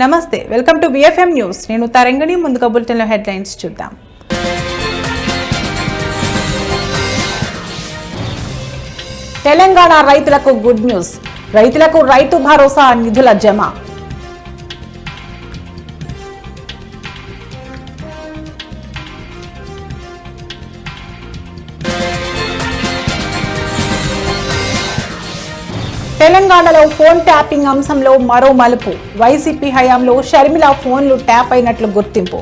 నమస్తే, welcome to BFM news. నేను తరంగిణి. ముందుగా బులెటిన్లో హెడ్లైన్స్ చూద్దాం. తెలంగాణ రైతులకు గుడ్ న్యూస్. రైతులకు రైతు భరోసా నిధుల జమ. తెలంగాణలో ఫోన్ ట్యాపింగ్ అంశంలో మరో మలుపు. వైసీపీ హయాంలో షర్మిల ఫోన్లు ట్యాప్ అయినట్లు గుర్తింపు.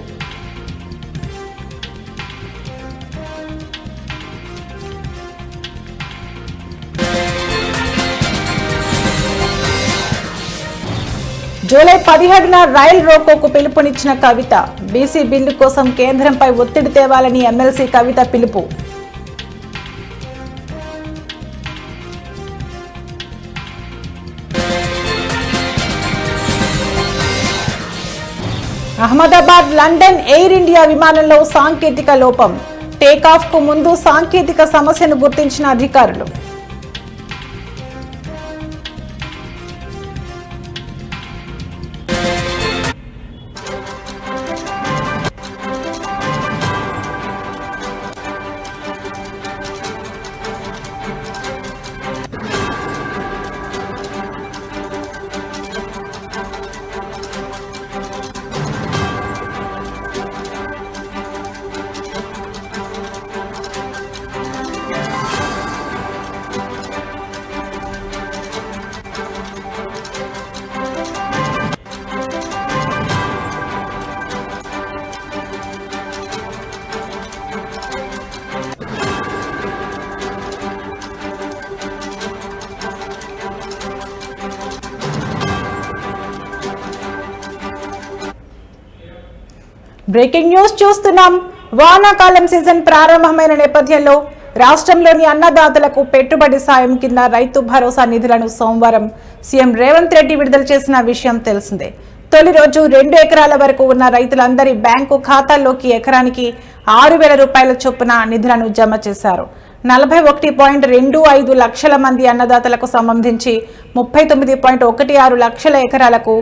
జూలై 17న రైల్ రోకోకు పిలుపునిచ్చిన కవిత. బీసీ బిల్లు కోసం కేంద్రంపై ఒత్తిడి తేవాలని ఎమ్మెల్సీ కవిత పిలుపు. అహ్మదాబాద్ లండన్ ఎయిర్ ఇండియా విమానంలో సాంకేతిక లోపం. టేకాఫ్ కు ముందు సాంకేతిక సమస్యను గుర్తించిన అధికారులు. బ్రేకింగ్ న్యూస్ చూస్తున్నాం. వానాకాలం సీజన్ ప్రారంభమైన నేపథ్యంలో రాష్ట్రంలోని అన్నదాతలకు పెట్టుబడి సాయం కింద రైతు భరోసా నిధులను సోమవారం సీఎం రేవంత్ రెడ్డి విడుదల చేసిన విషయం తెలిసిందే. తొలి రోజు 2 ఎకరాల వరకు ఉన్న రైతులందరి బ్యాంకు ఖాతాల్లోకి ఎకరానికి 6,000 రూపాయల చొప్పున నిధులను జమ చేశారు. 41.25 లక్షల మంది అన్నదాతలకు సంబంధించి 39.16 లక్షల ఎకరాలకు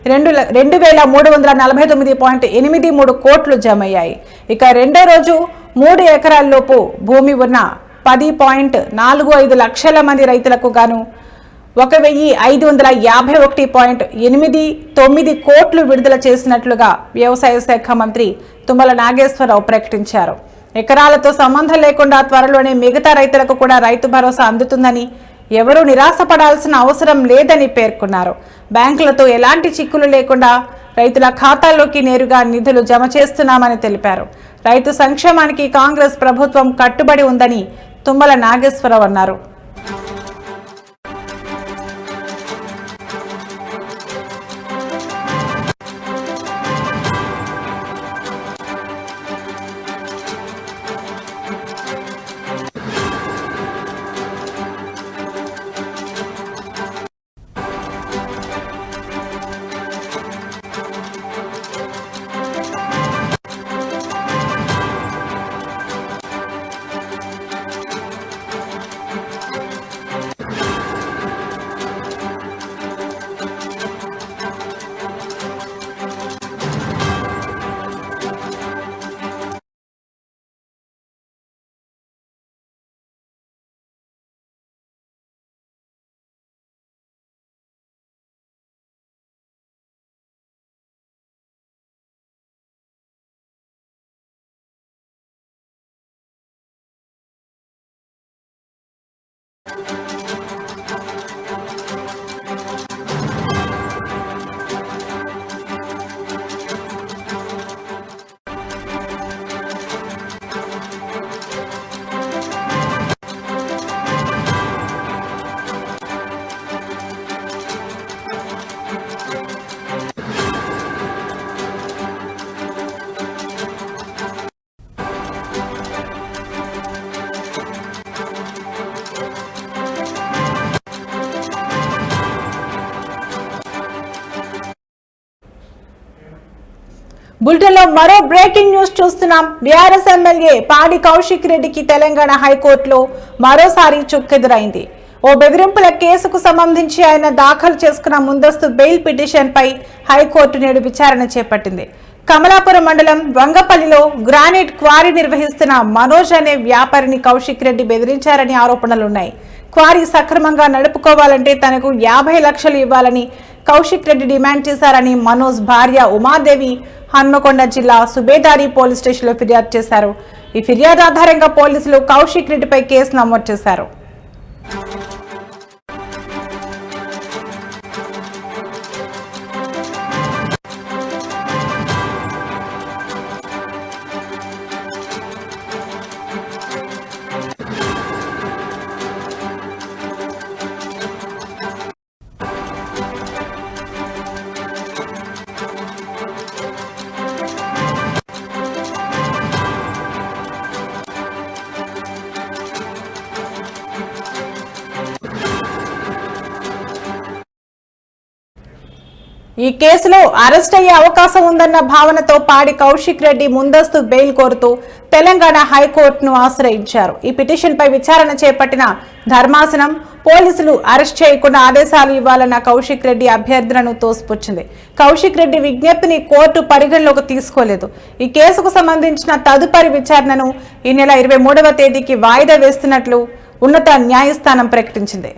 2,349.83 కోట్లు జమయ్యాయి. ఇక రెండో రోజు 3 ఎకరాల్లోపు భూమి ఉన్న 10.45 లక్షల మంది రైతులకు గాను 1,551.89 కోట్లు విడుదల చేసినట్లుగా వ్యవసాయ శాఖ మంత్రి తుమ్మల నాగేశ్వరరావు ప్రకటించారు. ఎకరాలతో సంబంధం లేకుండా త్వరలోనే మిగతా రైతులకు కూడా రైతు భరోసా అందుతుందని, ఎవరూ నిరాశపడాల్సిన అవసరం లేదని పేర్కొన్నారు. బ్యాంకులతో ఎలాంటి చిక్కులు లేకుండా రైతుల ఖాతాల్లోకి నేరుగా నిధులు జమ చేస్తున్నామని తెలిపారు. రైతు సంక్షేమానికి కాంగ్రెస్ ప్రభుత్వం కట్టుబడి ఉందని తుమ్మల నాగేశ్వరరావు అన్నారు. బులెటిన్లో మరో బ్రేకింగ్ న్యూస్ చూస్తున్నాం. బీఆర్ఎస్ ఎమ్మెల్యే పాడి కౌశిక్ రెడ్డికి తెలంగాణ హైకోర్టులో మరోసారి చుక్కెదురైంది. ఓ బెదిరింపుల కేసుకు సంబంధించి ఆయన దాఖలు చేసుకున్న ముందస్తు బెయిల్ పిటిషన్పై హైకోర్టు నేడు విచారణ చేపట్టింది. కమలాపురం మండలం వంగపల్లిలో గ్రానైట్ క్వారీ నిర్వహిస్తున్న మనోజ్ అనే వ్యాపారిని కౌశిక్ రెడ్డి బెదిరించారని ఆరోపణలున్నాయి. క్వారీ సక్రమంగా నడుపుకోవాలంటే తనకు 50 లక్షలు ఇవ్వాలని కౌశిక్ రెడ్డి డిమాండ్ చేశారని మనోజ్ భార్య ఉమాదేవి హన్మకొండ జిల్లా సుబేదారి పోలీస్ స్టేషన్లో ఫిర్యాదు చేశారు. ఈ ఫిర్యాదు ఆధారంగా పోలీసులు కౌశిక్ రెడ్డిపై కేసు నమోదు చేశారు. ఈ కేసులో అరెస్ట్ అయ్యే అవకాశం ఉందన్న భావనతో పాడి కౌశిక్ రెడ్డి ముందస్తు బెయిల్ కోరుతూ తెలంగాణ హైకోర్టును ఆశ్రయించారు. ఈ పిటిషన్పై విచారణ చేపట్టిన ధర్మాసనం పోలీసులు అరెస్ట్ చేయకుండా ఆదేశాలు ఇవ్వాలన్న కౌశిక్ రెడ్డి అభ్యర్థనను తోసిపుచ్చింది. కౌశిక్ రెడ్డి విజ్ఞప్తిని కోర్టు పరిగణలోకి తీసుకోలేదు. ఈ కేసుకు సంబంధించిన తదుపరి విచారణను ఈ నెల 23వ తేదీకి వాయిదా వేస్తున్నట్లు ఉన్నత న్యాయస్థానం ప్రకటించింది.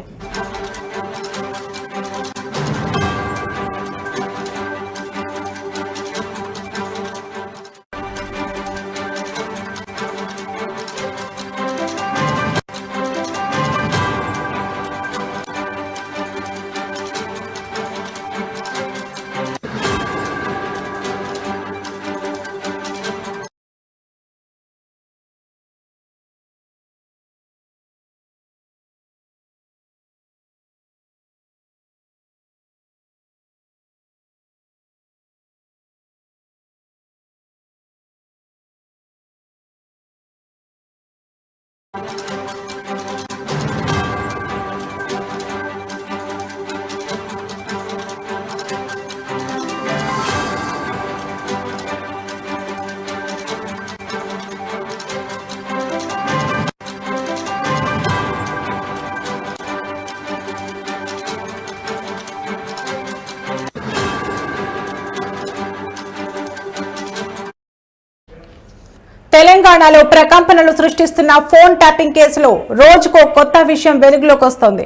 తెలంగాణలో ప్రకంపనలు సృష్టిస్తున్న ఫోన్ ట్యాపింగ్ కేసులో రోజుకో కొత్త విషయం వెలుగులోకి వస్తోంది.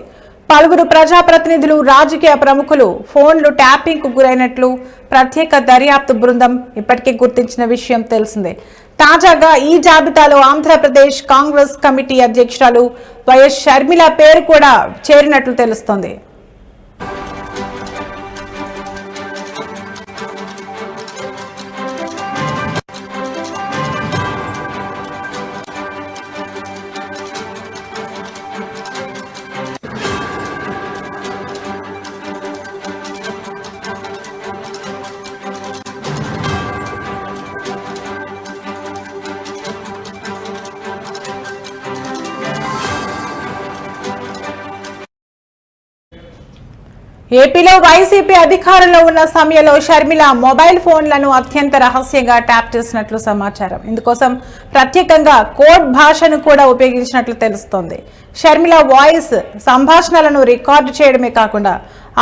పలువురు ప్రజాప్రతినిధులు, రాజకీయ ప్రముఖులు ఫోన్లు ట్యాపింగ్ కు గురైనట్లు ప్రత్యేక దర్యాప్తు బృందం ఇప్పటికే గుర్తించిన విషయం తెలిసిందే. తాజాగా ఈ జాబితాలో ఆంధ్రప్రదేశ్ కాంగ్రెస్ కమిటీ అధ్యక్షురాలు వైఎస్ షర్మిల పేరు కూడా చేరినట్లు తెలుస్తోంది. ఏపీలో వైసీపీ అధికారంలో ఉన్న సమయంలో షర్మిల మొబైల్ ఫోన్లను అత్యంత రహస్యంగా ట్యాప్ చేసినట్లు సమాచారం. ఇందుకోసం ప్రత్యేకంగా కోడ్ భాషను కూడా ఉపయోగించినట్లు తెలుస్తోంది. షర్మిల వాయిస్ సంభాషణలను రికార్డు చేయడమే కాకుండా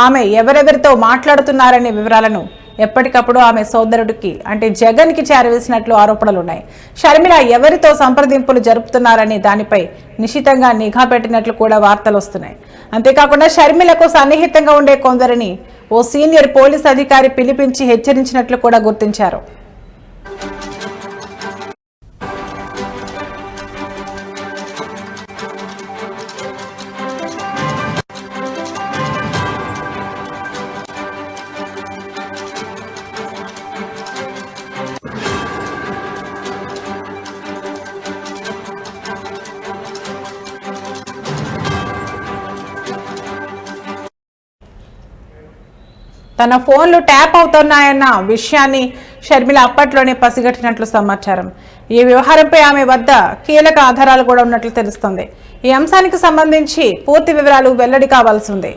ఆమె ఎవరెవరితో మాట్లాడుతున్నారనే వివరాలను ఎప్పటికప్పుడు ఆమె సోదరుడికి అంటే జగన్ కి చేరవేసినట్లు ఆరోపణలున్నాయి. షర్మిల ఎవరితో సంప్రదింపులు జరుపుతున్నారని దానిపై నిశితంగా నిఘా పెట్టినట్లు కూడా వార్తలు వస్తున్నాయి. అంతేకాకుండా షర్మిలకు సన్నిహితంగా ఉండే కొందరిని ఓ సీనియర్ పోలీస్ అధికారి పిలిపించి హెచ్చరించినట్లు కూడా గుర్తించారు. తన ఫోన్లు ట్యాప్ అవుతున్నాయన్న విషయాన్ని షర్మిల అప్పట్లోనే పసిగట్టినట్లు సమాచారం. ఈ వ్యవహారంపై ఆమె వద్ద కీలక ఆధారాలు కూడా ఉన్నట్లు తెలుస్తోంది. ఈ అంశానికి సంబంధించి పూర్తి వివరాలు వెల్లడి కావాల్సి ఉంది.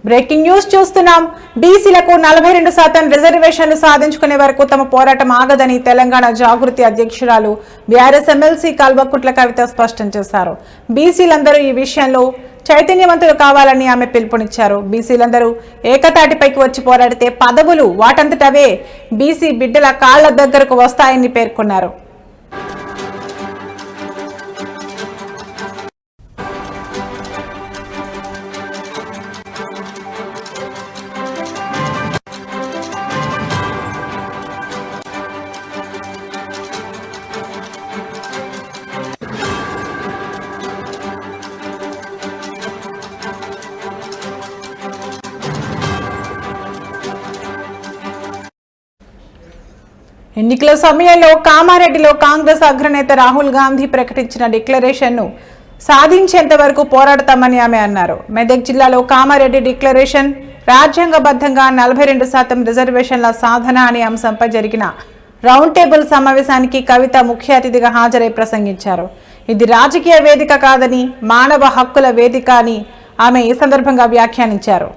బ్రేకింగ్ న్యూస్ చూస్తున్నాం. బీసీలకు 42% రిజర్వేషన్లు సాధించుకునే వరకు తమ పోరాటం ఆగదని తెలంగాణ జాగృతి అధ్యక్షురాలు బీఆర్ఎస్ ఎమ్మెల్సీ కల్వకుంట్ల కవిత స్పష్టం చేశారు. బీసీలందరూ ఈ విషయంలో చైతన్యవంతులు కావాలని ఆమె పిలుపునిచ్చారు. బీసీలందరూ ఏకతాటిపైకి వచ్చి పోరాడితే పదవులు వాటంతటవే బీసీ బిడ్డల కాళ్ల దగ్గరకు వస్తాయని పేర్కొన్నారు. ఎన్నికల సమయంలో కామారెడ్డిలో కాంగ్రెస్ అగ్రనేత రాహుల్ గాంధీ ప్రకటించిన డిక్లరేషన్ను సాధించేంత వరకు పోరాడతామని ఆమె అన్నారు. మెదక్ జిల్లాలో కామారెడ్డి డిక్లరేషన్ రాజ్యాంగబద్ధంగా 42% రిజర్వేషన్ల సాధన అనే అంశంపై జరిగిన రౌండ్ టేబుల్ సమావేశానికి కవిత ముఖ్య అతిథిగా హాజరై ప్రసంగించారు. ఇది రాజకీయ వేదిక కాదని మానవ హక్కుల వేదిక అని ఆమె ఈ సందర్భంగా వ్యాఖ్యానించారు.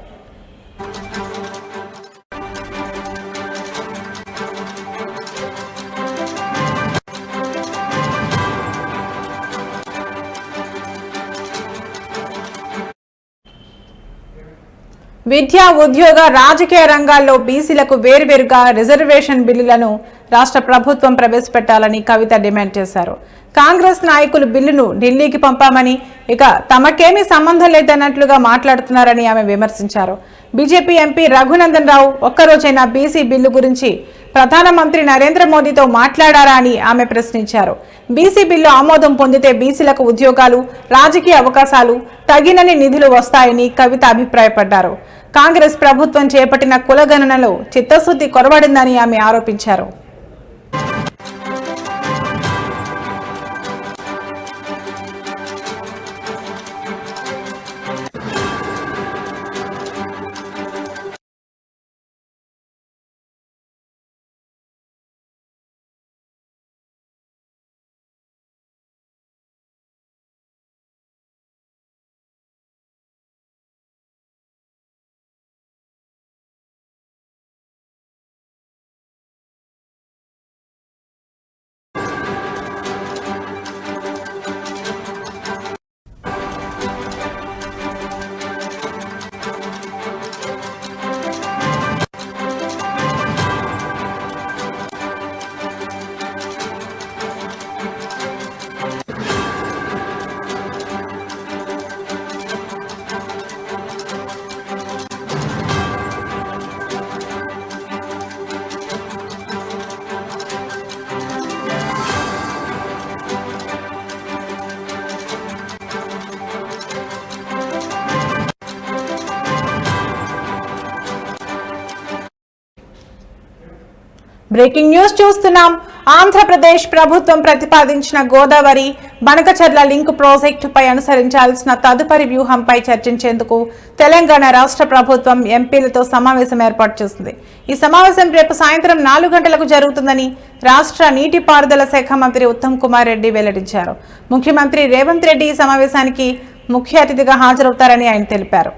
విద్యా, ఉద్యోగ, రాజకీయ రంగాల్లో బీసీలకు వేర్వేరుగా రిజర్వేషన్ బిల్లులను రాష్ట్ర ప్రభుత్వం ప్రవేశపెట్టాలని కవిత డిమాండ్ చేశారు. కాంగ్రెస్ నాయకులు బిల్లును ఢిల్లీకి పంపామని, ఇక తమకేమీ సంబంధం లేదన్నట్లుగా మాట్లాడుతున్నారని ఆమె విమర్శించారు. BJP MP Raghunandan Rao ఒక్కరోజైనా BC bill గురించి ప్రధానమంత్రి నరేంద్ర మోదీతో మాట్లాడారా అని ఆమె ప్రశ్నించారు. బీసీ బిల్లు ఆమోదం పొందితే బీసీలకు ఉద్యోగాలు, రాజకీయ అవకాశాలు, తగినన్ని నిధులు వస్తాయని కవిత అభిప్రాయపడ్డారు. కాంగ్రెస్ ప్రభుత్వం చేపట్టిన కులగణనలో చిత్తశుద్ధి కొరవడిందని ఆమె ఆరోపించారు. బ్రేకింగ్ న్యూస్ చూస్తున్నాం. ఆంధ్రప్రదేశ్ ప్రభుత్వం ప్రతిపాదించిన గోదావరి బనకచర్ల లింక్ ప్రాజెక్టుపై అనుసరించాల్సిన తదుపరి వ్యూహంపై చర్చించేందుకు తెలంగాణ రాష్ట్ర ప్రభుత్వం ఎంపీలతో సమావేశం ఏర్పాటు చేసింది. ఈ సమావేశం రేపు సాయంత్రం 4 గంటలకు జరుగుతుందని రాష్ట్ర నీటిపారుదల శాఖ మంత్రి ఉత్తమ్ కుమార్ రెడ్డి వెల్లడించారు. ముఖ్యమంత్రి రేవంత్ రెడ్డి ఈ సమావేశానికి ముఖ్య అతిథిగా హాజరవుతారని ఆయన తెలిపారు.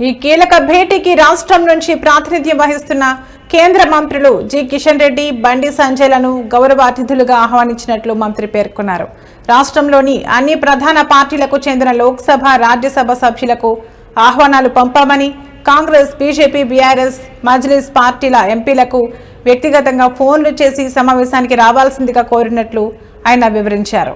ఈ కీలక భేటీకి రాష్ట్రం నుంచి ప్రాతినిధ్యం వహిస్తున్న కేంద్ర మంత్రులు జి కిషన్ రెడ్డి, బండి సంజయ్లను గౌరవ అతిథులుగా ఆహ్వానించినట్లు మంత్రి పేర్కొన్నారు. రాష్ట్రంలోని అన్ని ప్రధాన పార్టీలకు చెందిన లోక్సభ, రాజ్యసభ సభ్యులకు ఆహ్వానాలు పంపామని, కాంగ్రెస్, బీజేపీ, బీఆర్ఎస్, మజ్లిస్ పార్టీల ఎంపీలకు వ్యక్తిగతంగా ఫోన్లు చేసి సమావేశానికి రావాల్సిందిగా కోరినట్లు ఆయన వివరించారు.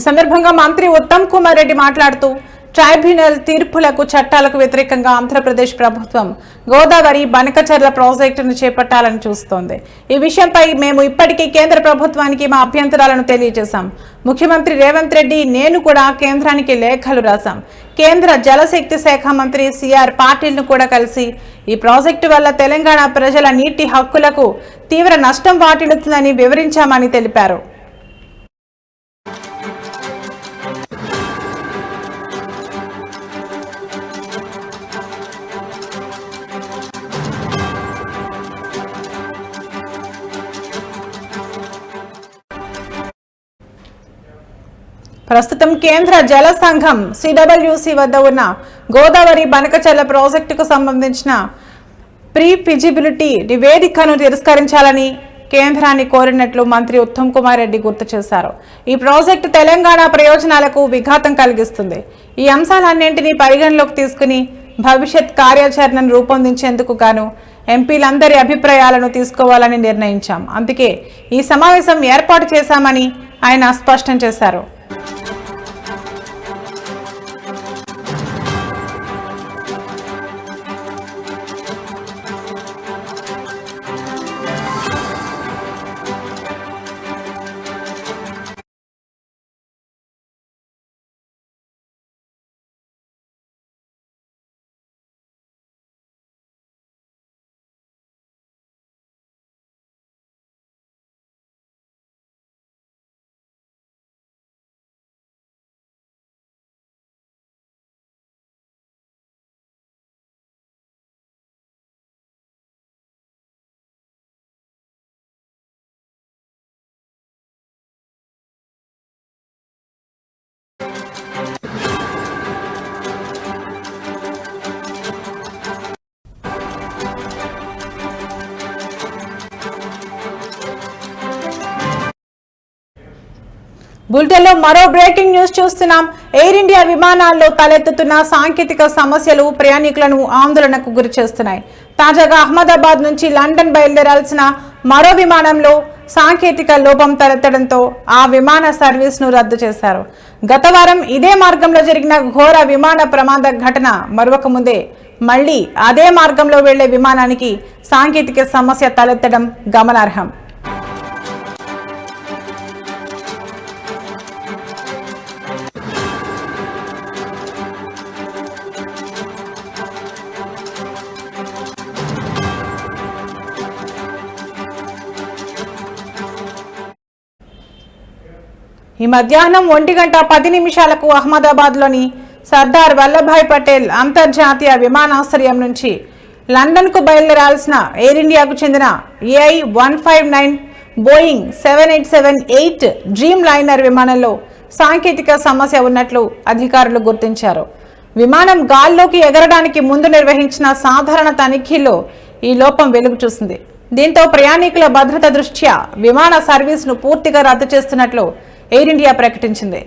ఈ సందర్భంగా మంత్రి ఉత్తమ్ కుమార్ రెడ్డి మాట్లాడుతూ ట్రైబ్యునల్ తీర్పులకు చట్టాలకు వ్యతిరేకంగా ఆంధ్రప్రదేశ్ ప్రభుత్వం గోదావరి బనకచర్ల ప్రాజెక్టును చేపట్టాలని చూస్తోంది. ఈ విషయంపై మేము ఇప్పటికీ కేంద్ర ప్రభుత్వానికి మా అభ్యంతరాలను తెలియజేశాం. ముఖ్యమంత్రి రేవంత్ రెడ్డి నేను కూడా కేంద్రానికి లేఖలు రాశాం. కేంద్ర జలశక్తి శాఖ మంత్రి సిఆర్ పాటిల్ను కూడా కలిసి ఈ ప్రాజెక్టు వల్ల తెలంగాణ ప్రజల నీటి హక్కులకు తీవ్ర నష్టం వాటిల్లుతుందని వివరించామని తెలిపారు. ప్రస్తుతం కేంద్ర జల సంఘం సిడబ్ల్యూసి వద్ద ఉన్న గోదావరి బనకచర్ల ప్రాజెక్టుకు సంబంధించిన ప్రీ ఫిజిబిలిటీ నివేదికను తిరస్కరించాలని కేంద్రాన్ని కోరినట్లు మంత్రి ఉత్తమ్ కుమార్ రెడ్డి గుర్తు చేశారు. ఈ ప్రాజెక్టు తెలంగాణ ప్రయోజనాలకు విఘాతం కలిగిస్తుంది. ఈ అంశాలన్నింటినీ పరిగణలోకి తీసుకుని భవిష్యత్ కార్యాచరణను రూపొందించేందుకు గాను ఎంపీలందరి అభిప్రాయాలను తీసుకోవాలని నిర్ణయించాం. అందుకే ఈ సమావేశం ఏర్పాటు చేశామని ఆయన స్పష్టం చేశారు. బులెటిన్లో మరో బ్రేకింగ్ న్యూస్ చూస్తున్నాం. ఎయిర్ ఇండియా విమానాల్లో తలెత్తుతున్న సాంకేతిక సమస్యలు ప్రయాణికులను ఆందోళనకు గురిచేస్తున్నాయి. తాజాగా అహ్మదాబాద్ నుంచి లండన్ బయలుదేరాల్సిన మరో విమానంలో సాంకేతిక లోపం తలెత్తడంతో ఆ విమాన సర్వీస్ను రద్దు చేశారు. గత వారం ఇదే మార్గంలో జరిగిన ఘోర విమాన ప్రమాద ఘటన మరొక ముందే మళ్లీ అదే మార్గంలో వెళ్లే విమానానికి సాంకేతిక సమస్య తలెత్తడం గమనార్హం. ఈ మధ్యాహ్నం 1:10 అహ్మదాబాద్లోని సర్దార్ వల్లభాయ్ పటేల్ అంతర్జాతీయ విమానాశ్రయం నుంచి లండన్కు బయలుదేరాల్సిన ఎయిర్ ఇండియాకు చెందిన AI-159 బోయింగ్ 787-8 డ్రీమ్ లైనర్ విమానంలో సాంకేతిక సమస్య ఉన్నట్లు అధికారులు గుర్తించారు. విమానం గాల్లోకి ఎగరడానికి ముందు నిర్వహించిన సాధారణ తనిఖీల్లో ఈ లోపం వెలుగు చూసింది. దీంతో ప్రయాణికుల భద్రత దృష్ట్యా విమాన సర్వీస్ను పూర్తిగా రద్దు చేస్తున్నట్లు ఎయిర్ ఇండియా ప్రకటించింది.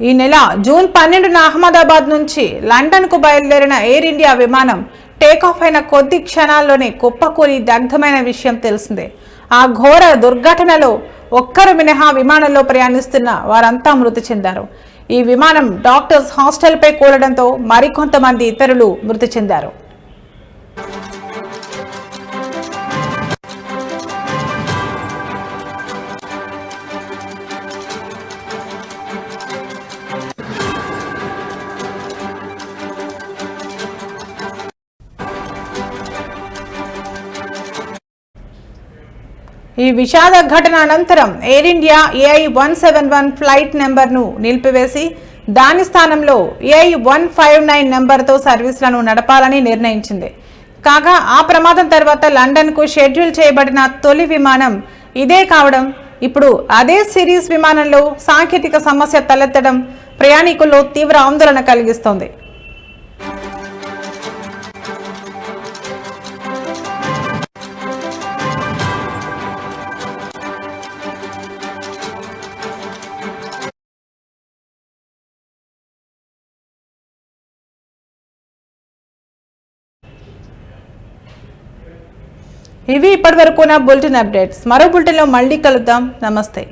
ఈ నెల జూన్ 12న అహ్మదాబాద్ నుంచి లండన్కు బయలుదేరిన ఎయిర్ ఇండియా విమానం టేకాఫ్ అయిన కొద్ది క్షణాల్లోనే కుప్పకూలి దగ్ధమైన విషయం తెలిసిందే. ఆ ఘోర దుర్ఘటనలో ఒక్కరు మినహా విమానంలో ప్రయాణిస్తున్న వారంతా మృతి చెందారు. ఈ విమానం డాక్టర్స్ హాస్టల్పై కూలడంతో మరికొంతమంది ఇతరులు మృతి చెందారు. ఈ విషాద ఘటన అనంతరం ఎయిర్ ఇండియా AI-171 ఫ్లైట్ నెంబర్ను నిలిపివేసి దాని స్థానంలో AI-159 నెంబర్తో సర్వీసులను నడపాలని నిర్ణయించింది. కాగా ఆ ప్రమాదం తర్వాత లండన్కు షెడ్యూల్ చేయబడిన తొలి విమానం ఇదే కావడం, ఇప్పుడు అదే సిరీస్ విమానంలో సాంకేతిక సమస్య తలెత్తడం ప్రయాణికుల్లో తీవ్ర ఆందోళన కలిగిస్తోంది. ఇవి ఇప్పటివరకు నా బులెటిన్ అప్డేట్స్. మరో బులెటిన్లో మళ్ళీ కలుద్దాం. నమస్తే.